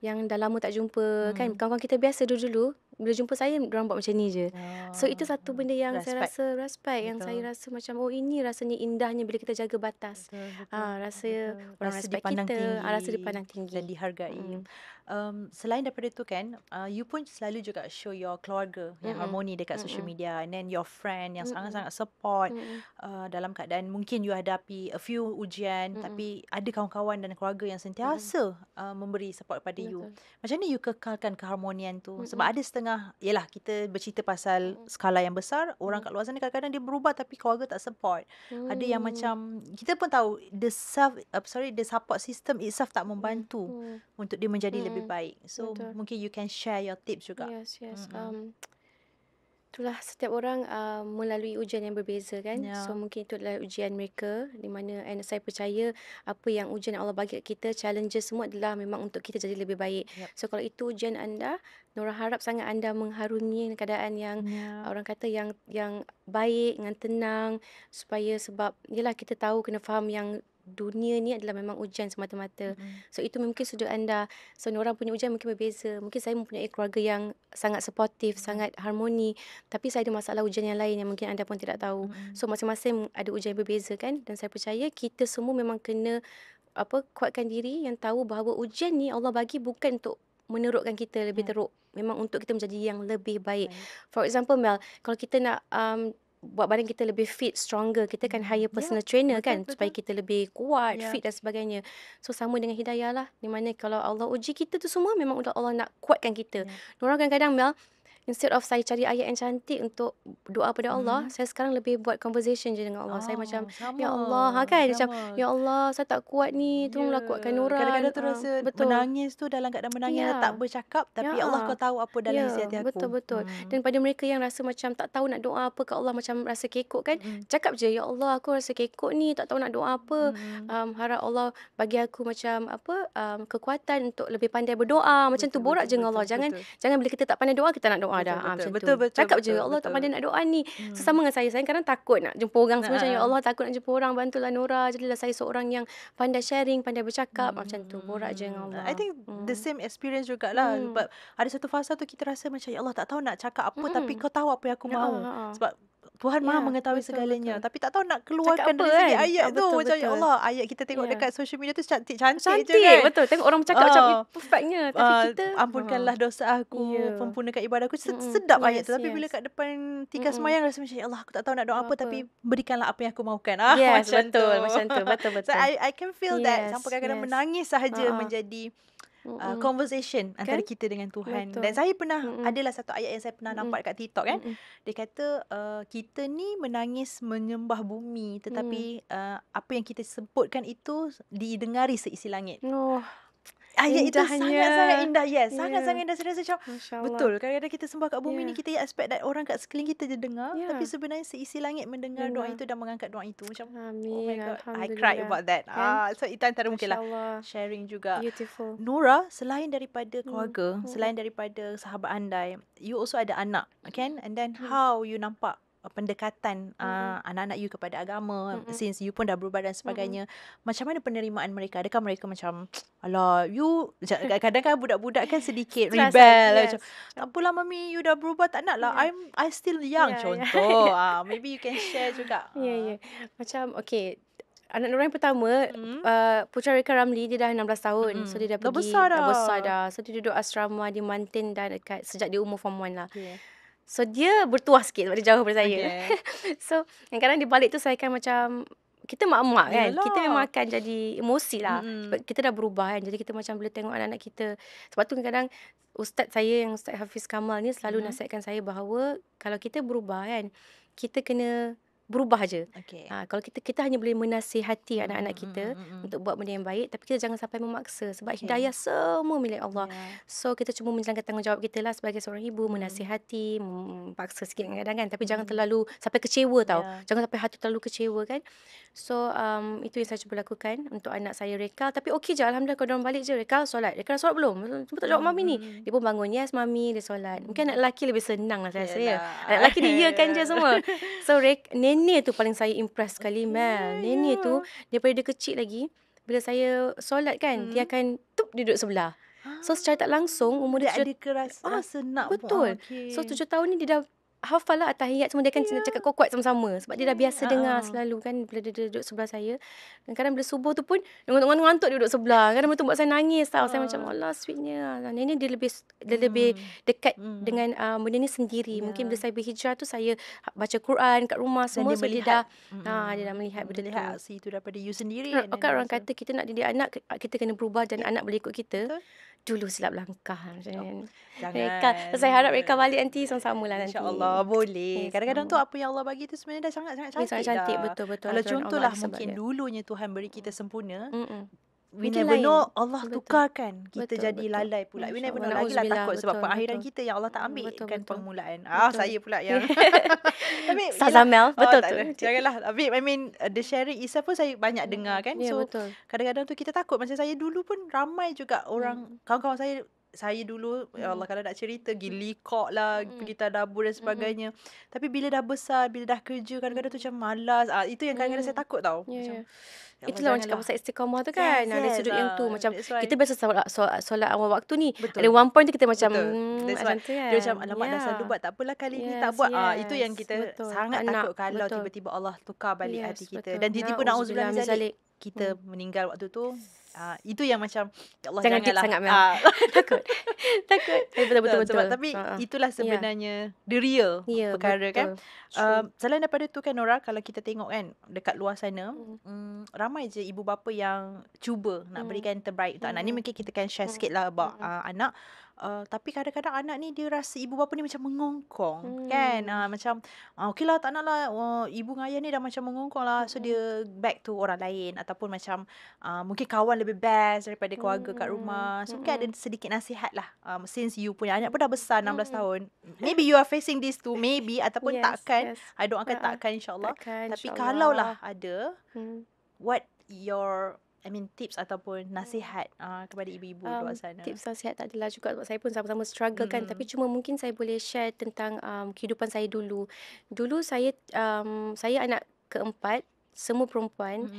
yang dah lama tak jumpa kan. Kawan-kawan kita biasa dulu-dulu, bila jumpa saya, diorang buat macam ni je. So itu satu benda yang saya rasa respect. Yang saya rasa macam, ini rasanya indahnya bila kita jaga batas. Rasa orang respect kita. Rasa dipandang tinggi. Dan dihargai. Selain daripada tu kan, you pun selalu juga show your keluarga yang harmoni dekat social media, and then your friend yang sangat-sangat support dalam keadaan mungkin you hadapi a few ujian, tapi ada kawan-kawan dan keluarga yang sentiasa memberi support pada you. Macam mana you kekalkan keharmonian tu? Sebab ada setengah, yelah kita bercerita pasal skala yang besar, orang kat luar sana kadang-kadang dia berubah tapi keluarga tak support. Ada yang macam, kita pun tahu the support system itself tak membantu untuk dia menjadi lebih baik. So mungkin you can share your tips juga. Yes. Itulah, setiap orang melalui ujian yang berbeza kan. So mungkin itu adalah ujian mereka, di mana saya percaya apa yang ujian Allah bagi kat kita, challenges semua adalah memang untuk kita jadi lebih baik. So kalau itu ujian anda, Nora harap sangat anda mengharungi keadaan yang orang kata yang baik, dengan tenang, supaya sebab yelah kita tahu, kena faham yang dunia ni adalah memang ujian semata-mata. So itu mungkin sudut anda. So orang punya ujian mungkin berbeza. Mungkin saya mempunyai keluarga yang sangat suportif, sangat harmoni, tapi saya ada masalah ujian yang lain yang mungkin anda pun tidak tahu. So masing-masing ada ujian yang berbeza kan. Dan saya percaya kita semua memang kena kuatkan diri, yang tahu bahawa ujian ni Allah bagi bukan untuk menerukkan kita lebih teruk, memang untuk kita menjadi yang lebih baik. For example Mel, kalau kita nak buat badan kita lebih fit, stronger, kita kan hire personal trainer kan, supaya kita lebih kuat, fit dan sebagainya. So sama dengan hidayah lah, di mana kalau Allah uji kita tu semua memang Allah nak kuatkan kita. Orang kadang-kadang Mel, instead of saya cari ayat yang cantik untuk doa pada Allah, saya sekarang lebih buat conversation je dengan Allah. Saya macam, Sama, ya Allah, kan macam, sama. ya Allah, saya tak kuat ni, tolonglah kuatkan Nura. Kadang-kadang tu rasa Betul. menangis tu dalam keadaan menangis tak Ya. bercakap, tapi Ya. Allah kau tahu apa dalam isi hati aku. Betul. Dan pada mereka yang rasa macam tak tahu nak doa apa ke Allah, macam rasa kekok kan, cakap je, ya Allah, aku rasa kekok ni, tak tahu nak doa apa. Harap Allah bagi aku macam kekuatan untuk lebih pandai berdoa. Macam tu, borak je dengan Allah. Jangan bila kita tak pandai doa, kita nak doa dah. Macam tu. Cakap je, ya Allah, tak pandai nak doa ni. Sesama dengan saya kadang takut nak jumpa orang semua. Macam, ya Allah, takut nak jumpa orang, bantulah Nura. Jadilah saya seorang yang pandai sharing, pandai bercakap. Macam tu, borak je dengan Allah. I think the same experience jugalah. Sebab ada satu fasa tu kita rasa macam, ya Allah, tak tahu nak cakap apa, tapi kau tahu apa yang aku mahu. Sebab Tuhan Maha mengetahui segalanya. Tapi tak tahu nak keluarkan dari segi ayat tu. Macam, ya Allah, ayat kita tengok dekat social media tu cantik-cantik je kan. Betul. Tengok orang bercakap macam perfectnya. Tapi kita ampunkanlah dosa aku, sempurnakan ibadah aku. Sedap ayat tu. Tapi bila kat depan tikar semayang rasa macam, ya Allah, aku tak tahu nak doa apa, tapi berikanlah apa yang aku mahukan. Macam tu. Betul. So I can feel that. Sampai kadang-kadang menangis sahaja menjadi conversation antara kita dengan Tuhan. Dan saya pernah adalah satu ayat yang saya pernah nampak dekat TikTok kan. Dia kata kita ni menangis menyembah bumi, tetapi apa yang kita sebutkan itu didengari seisi langit. Ayat itu sangat-sangat indah. Sangat-sangat indah. Saya rasa macam betul. Kadang-kadang kita sembah kat bumi ni, kita expect that orang kat sekeliling kita je dengar, tapi sebenarnya seisi langit mendengar doa itu dan mengangkat doa itu. Macam, oh my God, I cried about that. So itu antara mungkin lah sharing juga. Beautiful. Nura, selain daripada keluarga, selain daripada sahabat andai, you also ada anak, kan? And then how you nampak pendekatan anak-anak you kepada agama, since you pun dah berubah dan sebagainya. Macam mana penerimaan mereka? Adakah mereka macam, alah, you kadang-kadang kan budak-budak kan sedikit rebel, macam, tak apalah mami, you dah berubah, tak nak lah, I still young, contoh. Maybe you can share juga. Macam anak Nura yang pertama, Putra Reka Ramli, dia dah 16 tahun. So dia dah pergi, dah besar dah. So dia duduk asrama di Mantin dah dekat sejak dia umur form 1 lah. So dia bertuah sikit sebab dia jauh daripada saya. So kadang-kadang di balik tu saya akan macam, kita mak-mak kan, kita memang akan jadi emosi lah. Sebab kita dah berubah kan. Jadi kita macam boleh tengok anak-anak kita. Sebab tu kadang-kadang ustaz saya yang Ustaz Hafiz Kamal ni selalu nasihatkan saya bahawa kalau kita berubah kan, kita kena berubah je. Kalau kita hanya boleh menasihati anak-anak kita untuk buat benda yang baik, tapi kita jangan sampai memaksa sebab hidayah semua milik Allah. So kita cuma menjalankan tanggungjawab kita lah sebagai seorang ibu, menasihati, memaksa sikit kadang-kadang kan, tapi jangan terlalu sampai kecewa tau. Jangan sampai hati terlalu kecewa kan. So itu yang saya cuba lakukan untuk anak saya Reka. Tapi okey je, alhamdulillah. Kalau diorang balik je, Reka solat. Reka dah solat belum? Cuba tak jawab mami ni. Dia pun bangun, yes mami, dia solat. Mungkin anak lelaki lebih senang lah saya rasa. Anak lelaki dia kan je semua. So nenek tu paling saya impress sekali, Mel. Nenek tu daripada dia kecil lagi, bila saya solat kan, dia akan dia duduk sebelah. So secara tak langsung umur dia ada rasa nak. Betul. So 7 tahun ni dia dah hafal lah tahiyat semua. Dia akan cakap kuat-kuat sama-sama sebab dia dah biasa dengar selalu kan bila dia duduk sebelah saya. Dan kadang bila subuh tu pun ngantuk dia duduk sebelah. Kadang tu buat saya nangis tau. Saya macam, Allah sweetnya. Nenek dia lebih dekat dengan benda ni sendiri. Mungkin bila saya berhijrah tu saya baca Quran kat rumah semua. So dia dah melihat benda tu. Aksi tu daripada you sendiri. Kan orang kata kita nak didik anak, kita kena berubah dan anak boleh ikut kita. Dulu silap langkah macam Reka. Saya harap Reka balik nanti sama-sama lah nanti. InsyaAllah boleh. Kadang-kadang tu apa yang Allah bagi tu sebenarnya dah sangat-sangat cantik. Sangat cantik, betul. Kalau contohlah mungkin dulunya Tuhan beri kita sempurna. We never know, Allah tukarkan kita jadi lalai pula. We never know, lagilah takut sebab pengakhiran kita yang Allah tak ambil kan permulaan. Saya pula yang tapi Sazamel, betul tu. Janganlah. Tapi I mean the sharing itself pun saya banyak dengar kan. So kadang-kadang tu kita takut. Macam saya dulu pun ramai juga orang, kawan-kawan saya dulu, ya Allah, kalau nak cerita gili kok lah, pergi tadabur dan sebagainya. Tapi bila dah besar, bila dah kerja, kadang-kadang tu macam malas. Itu yang kadang-kadang saya takut tau. Macam itulah orang cakap pasal istiqamah tu kan. Dari sudut yang tu macam kita biasa solat awal waktu ni. Ada one point tu kita macam macam tu kan. Dia macam alamak dah selalu buat, tak apalah kali ni tak buat. Itu yang kita sangat takut kalau tiba-tiba Allah tukar balik hati kita. Dan tiba-tiba na'udzubillah min zalik, kita meninggal waktu tu. Itu yang macam ya Allah Jangan deep janganlah. sangat, Mel. Takut. Takut. Tapi betul, betul, betul. Tapi itulah Ya. sebenarnya the real Ya, perkara kan. betul. True. Selain daripada tu kan Nora, kalau kita tengok kan dekat luar sana, Hmm. ramai je ibu bapa yang cuba nak berikan yang terbaik untuk anak. Ni mungkin kita kan share sikit lah about anak. Tapi kadang-kadang anak ni dia rasa ibu bapa ni macam mengongkong kan. Macam okey lah tak nak lah, ibu dengan ayah ni dah macam mengongkong lah. So dia back to orang lain. Ataupun macam mungkin kawan lebih best daripada keluarga kat rumah. So mungkin ada sedikit nasihat lah. Since you punya anak pun dah besar 16 tahun. Maybe you are facing this too. Maybe ataupun takkan. I doakan takkan insyaAllah. Tapi kalau lah ada, what your tips ataupun nasihat kepada ibu-ibu luar sana? Tips nasihat tak adalah juga sebab saya pun sama-sama struggle kan. Tapi cuma mungkin saya boleh share tentang kehidupan saya dulu. Dulu saya anak keempat, semua perempuan.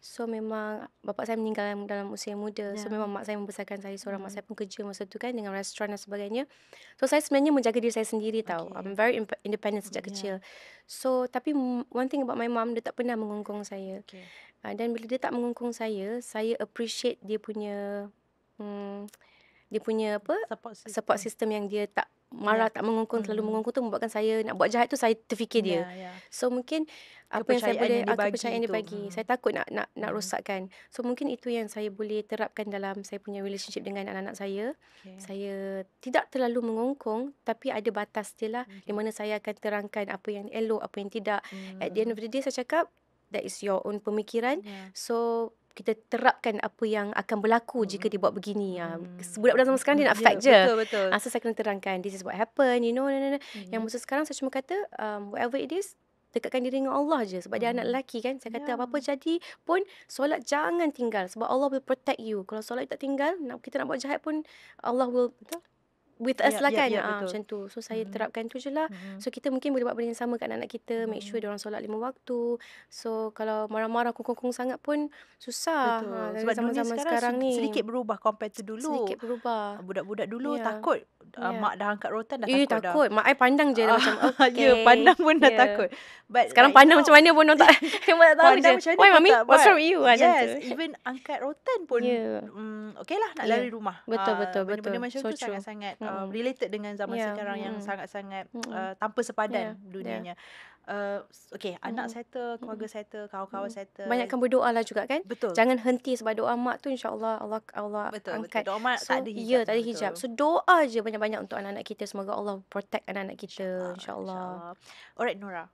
So memang bapa saya meninggal dalam usia muda. So memang mak saya membesarkan saya seorang. Mak saya pun kerja masa tu kan dengan restoran dan sebagainya. So saya sebenarnya menjaga diri saya sendiri tau. I'm very independent sejak kecil. So tapi one thing about my mom, dia tak pernah mengongkong saya. Dan bila dia tak mengongkong saya appreciate dia punya support system yang dia tak marah, tak mengongkong, terlalu mengongkong tu membuatkan saya nak buat jahat tu saya terfikir dia. So mungkin apa yang saya boleh, kepercayaan yang dia bagi. Saya takut nak rosakkan. So mungkin itu yang saya boleh terapkan dalam saya punya relationship dengan anak-anak saya. Saya tidak terlalu mengongkong, tapi ada batas dia lah, di mana saya akan terangkan apa yang elok, apa yang tidak. At the end of the day saya cakap, that is your own pemikiran. So kita terapkan apa yang akan berlaku jika dia buat begini. Budak-budak zaman sekarang dia nak fight je. Betul. So saya kena terangkan, this is what happened, you know. Yang masa sekarang saya cuma kata, whatever it is, dekatkan diri dengan Allah je. Sebab dia anak lelaki kan. Saya kata apa-apa jadi pun, solat jangan tinggal. Sebab Allah will protect you. Kalau solat tak tinggal, kita nak buat jahat pun, Allah will with us lah kan. Macam tu. So saya terapkan tu je lah. So kita mungkin boleh buat benda yang sama kat anak-anak kita. Make sure diorang solat 5 waktu. So kalau marah-marah kongkong sangat pun susah. Sebab dunia sekarang ni sedikit berubah compare to dulu. Sedikit berubah. Budak-budak dulu takut. Mak dah angkat rotan dah takut dah. Takut. Mak I pandang je dah macam okay. Pandang pun dah takut. But sekarang pandang macam mana pun orang tak tahu je. Why mami? What's wrong with you? Yes, even angkat rotan pun okay lah nak lari rumah. Betul. Benda-benda macam tu sangat-sangat related dengan zaman sekarang yang sangat-sangat tanpa sepadan dunianya. Okay, anak settle, keluarga settle, kawan-kawan settle. Banyakkan berdoa lah juga kan. Betul. Jangan henti sebab doa mak tu insya-Allah Allah angkat. Doa mak tak ada hijab. Tak ada hijab. So doa je banyak-banyak untuk anak-anak kita, semoga Allah protect anak-anak kita insya-Allah. Alright Nora.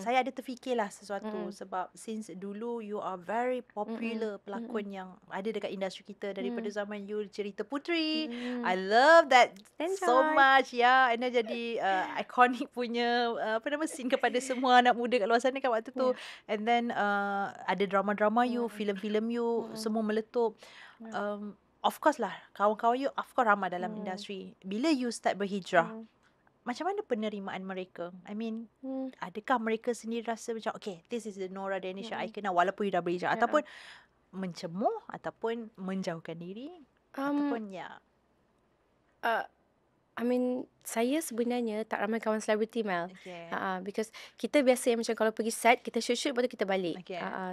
Saya ada terfikirlah sesuatu sebab since dulu you are very popular pelakon yang ada dekat industri kita daripada zaman you cerita Puteri. I love that so much. And then jadi iconic punya scene kepada semua anak muda kat luar sana kan waktu tu. And then ada drama-drama you, filem-filem you semua meletup. Of course lah, kawan-kawan you of course ramai dalam industri. Bila you start berhijrah, macam mana penerimaan mereka? Adakah mereka sendiri rasa macam okay, this is the Nora Danisha I kenal walaupun you dah berhijrah, ataupun mencemuh, ataupun menjauhkan diri, ataupun saya sebenarnya tak ramai kawan selebriti, Mel. Because kita biasa yang macam kalau pergi set, kita shoot lepas tu kita balik.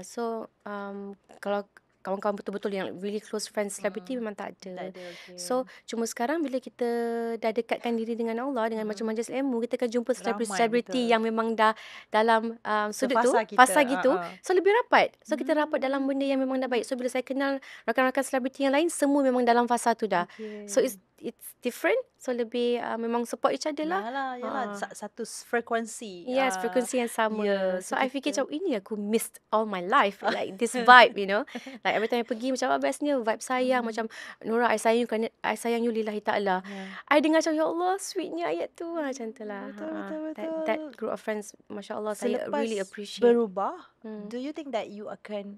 So kalau kawan-kawan betul-betul yang really close friends selebriti memang tak ada. So cuma sekarang bila kita dah dekatkan diri dengan Allah, dengan macam majlis ilmu, kita akan jumpa selebriti yang memang dah dalam sudut tu, fasa gitu. So lebih rapat. So kita rapat dalam benda yang memang dah baik. So bila saya kenal rakan-rakan selebriti yang lain, semua memang dalam fasa tu dah. So it's different. So lebih memang support each other lah. Yalah. Satu frekuensi. Yes, frekuensi yang sama. So I fikir macam ini aku missed all my life. Like this vibe, you know. Like every time I pergi macam bestnya vibe sayang. Macam Nora, I sayang you kerana I sayang you lillahi ta'ala. I dengar macam ya Allah sweetnya ayat tu. Macam tu lah. Betul. That group of friends, Masya Allah, saya really appreciate. Berubah, do you think that you akan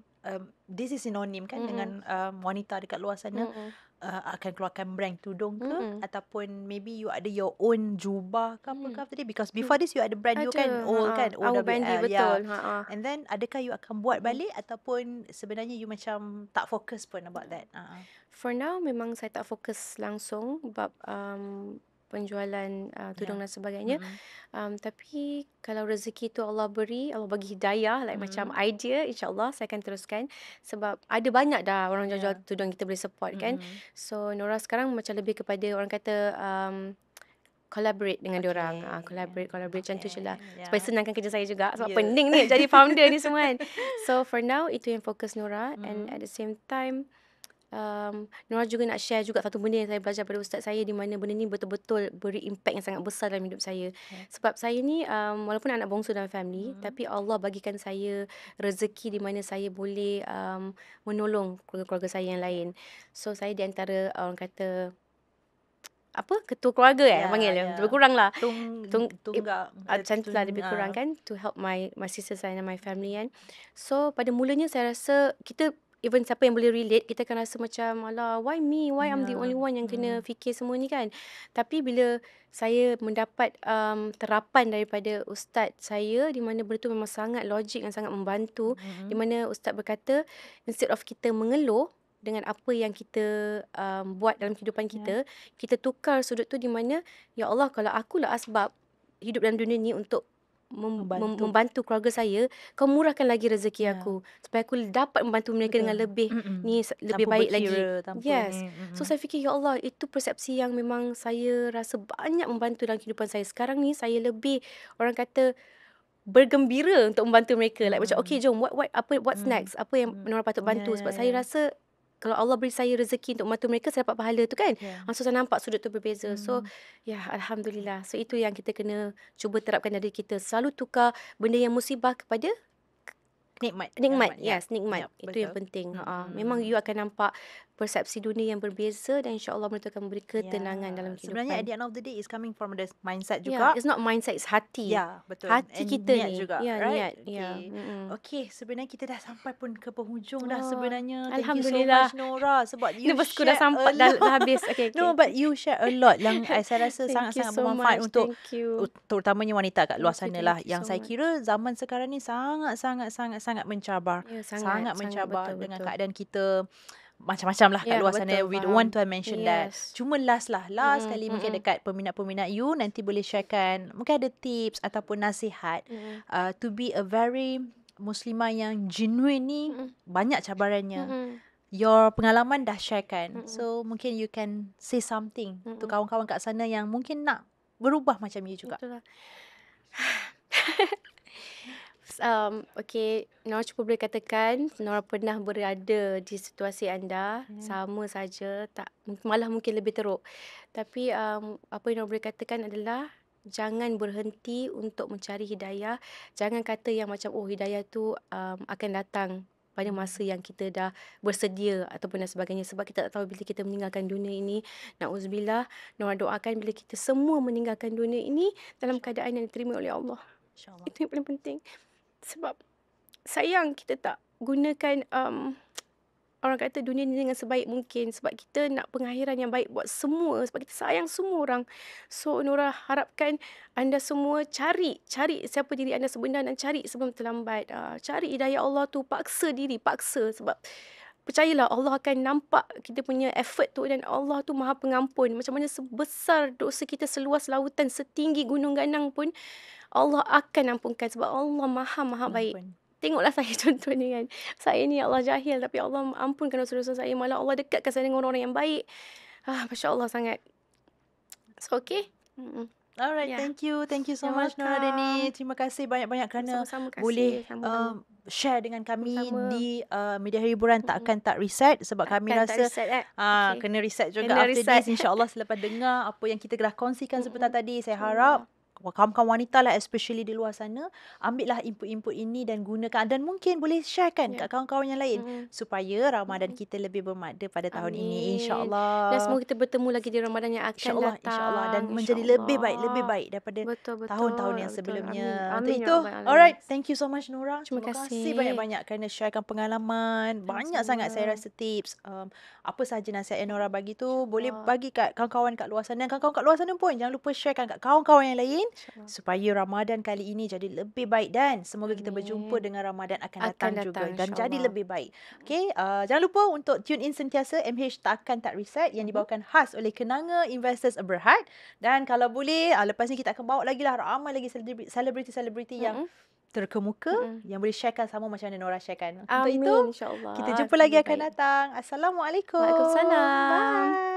this is synonym kan dengan wanita dekat luar sana, akan keluarkan brand tudung ke, ataupun maybe you ada your own jubah ke apa ke after this, because before this you ada brand you kan Our Bandi, betul. And then adakah you akan buat balik ataupun sebenarnya you macam tak fokus pun about that? For now memang saya tak fokus langsung sebab penjualan tudung Ya. dan sebagainya. Mm-mm. Tapi kalau rezeki tu Allah beri, Allah bagi hidayah, like macam idea, insyaAllah saya akan teruskan. Sebab ada banyak dah orang jual-jual Ya. tudung kita boleh support kan. Mm-mm. So Nora sekarang macam lebih kepada orang kata collaborate dengan diorang. Collaborate macam tu je lah. Supaya Ya. senangkan kerja saya juga. Sebab Ya. pening ni jadi founder ni semua kan. So for now, itu yang fokus Nora. And at the same time, Nora juga nak share juga satu benda yang saya belajar pada ustaz saya, di mana benda ni betul-betul beri impact yang sangat besar dalam hidup saya. Sebab saya ni walaupun anak bongsu dalam family, tapi Allah bagikan saya rezeki di mana saya boleh menolong keluarga-keluarga saya yang lain. So saya di antara orang kata ketua keluarga Ya, panggil dia. ya. Lebih kurang lah. Tunggak. Macam tu lah lebih kurang kan, to help my sisters and my family kan. So pada mulanya saya rasa kita, even siapa yang boleh relate, kita akan rasa macam alah, why me, why I'm the only one yang kena fikir semua ni kan. Tapi bila saya mendapat terapan daripada ustaz saya, di mana benda tu memang sangat logik dan sangat membantu, di mana ustaz berkata instead of kita mengeluh dengan apa yang kita buat dalam kehidupan kita, kita tukar sudut tu di mana, ya Allah, kalau akulah asbab hidup dalam dunia ni untuk membantu keluarga saya, kau murahkan lagi rezeki aku supaya aku dapat membantu mereka dengan lebih lebih baik lagi. Yes. So saya fikir, ya Allah, itu persepsi yang memang saya rasa banyak membantu dalam kehidupan saya. Sekarang ni saya lebih orang kata bergembira untuk membantu mereka. Like macam okay, jom what's next? Apa yang Nora patut bantu? Sebab saya rasa kalau Allah beri saya rezeki untuk membantu mereka, saya dapat pahala tu kan. So saya nampak sudut tu berbeza. So Alhamdulillah. So itu yang kita kena cuba terapkan dari kita. Selalu tukar benda yang musibah kepada nikmat. Yes, nikmat. Itu yang penting. Memang you akan nampak persepsi dunia yang berbeza, dan insya-Allah benda tu akan memberi ketenangan dalam kehidupan. Sebenarnya at the end of the day is coming from the mindset Yeah, juga. it's not mindset, it's hati. Ya, betul. Hati And kita niat ni. juga, Ya, right? niat. Okay, sebenarnya kita dah sampai pun ke penghujung dah sebenarnya. Thank Alhamdulillah. you so much, Nora, sebab you Nervousku share dah sampai, dah habis. Okay. No, but you share a lot yang saya rasa Thank you sangat-sangat so bermanfaat much. untuk Thank you. terutamanya wanita kat luar Thank you, sana lah. thank you Yang so saya much. kira zaman sekarang ni sangat mencabar. Ya, Sangat sangat mencabar dengan betul. keadaan kita macam-macam lah kat Ya, luar sana. betul, We don't faham. want to mention that. Yes. Cuma last kali mungkin dekat peminat-peminat you, nanti boleh sharekan, mungkin ada tips ataupun nasihat to be a very Muslimah yang genuine ni banyak cabarannya. Your pengalaman dah sharekan. So mungkin you can say something to kawan-kawan kat sana yang mungkin nak berubah macam you juga. Betul lah. Okay, Nora cuba boleh katakan Nora pernah berada di situasi anda, sama saja, malah mungkin lebih teruk. Tapi apa yang Nora boleh katakan adalah jangan berhenti untuk mencari hidayah. Jangan kata yang macam hidayah tu akan datang pada masa yang kita dah bersedia ataupun dan sebagainya. Sebab kita tak tahu bila kita meninggalkan dunia ini. Na'udzubillah. Nora doakan bila kita semua meninggalkan dunia ini dalam keadaan yang diterima oleh Allah. InsyaAllah. Itu yang paling penting. Sebab sayang kita tak gunakan orang kata dunia ni dengan sebaik mungkin. Sebab kita nak pengakhiran yang baik buat semua. Sebab kita sayang semua orang. So Nora harapkan anda semua cari siapa diri anda sebenar dan cari sebelum terlambat. Cari hidayah Allah tu, paksa diri. Sebab percayalah Allah akan nampak kita punya effort tu, dan Allah tu Maha Pengampun. Macam mana sebesar dosa kita, seluas lautan, setinggi gunung ganang pun Allah akan ampunkan sebab Allah maha baik. Tengoklah saya contoh ni kan. Saya ni Allah jahil, tapi Allah ampunkan dosa-dosa saya. Malah Allah dekatkan saya dengan orang-orang yang baik. Masya Allah sangat. So okay. Alright, thank you so You're much Nora welcome. Deni. Terima kasih banyak-banyak kerana Sama-sama kasih. boleh Sama-sama. share dengan kami Sama-sama. di media hiburan Takkan Tak Reset, sebab kami Takkan Tak rasa Reset, okay. kena reset juga Kena after reset. this. InsyaAllah selepas dengar apa yang kita dah kongsikan sebentar tadi, saya harap kawan-kawan wanita lah especially di luar sana, ambillah input-input ini dan gunakan, dan mungkin boleh sharekan kat kawan-kawan yang lain supaya Ramadan kita lebih bermakna pada tahun ini, insya-Allah. Dan semoga kita bertemu lagi di Ramadan yang akan datang. InsyaAllah, dan menjadi lebih baik daripada Betul. tahun-tahun yang sebelumnya. Amin. Untuk Amin, itu, ya Rabbal Alamin. alright, thank you so much Nora. Terima Terima kasih kasih. banyak-banyak kerana sharekan pengalaman. Banyak sangat saya rasa tips. Apa sahaja nasihat yang Nora bagi tu boleh bagi kat kawan-kawan kat luar sana. Dan kawan-kawan kat luar sana pun jangan lupa sharekan kat kawan-kawan yang lain InsyaAllah. supaya Ramadan kali ini jadi lebih baik dan semoga kita berjumpa Amin. dengan Ramadan akan Akan datang juga datang dan jadi insyaAllah. lebih baik. Okey, jangan lupa untuk tune in sentiasa MH Takkan Tak Reset yang dibawakan khas oleh Kenanga Investors Berhad. Dan kalau boleh, lepas ni kita akan bawa lagi lah ramai lagi selebriti-selebriti yang Mm-mm. terkemuka Mm-mm. yang boleh sharekan sama macam mana Nora sharekan. Untuk itu, Amin kita insyaAllah. jumpa lagi Lebih akan baik. datang. Assalamualaikum. Waalaikumsalam. Bye.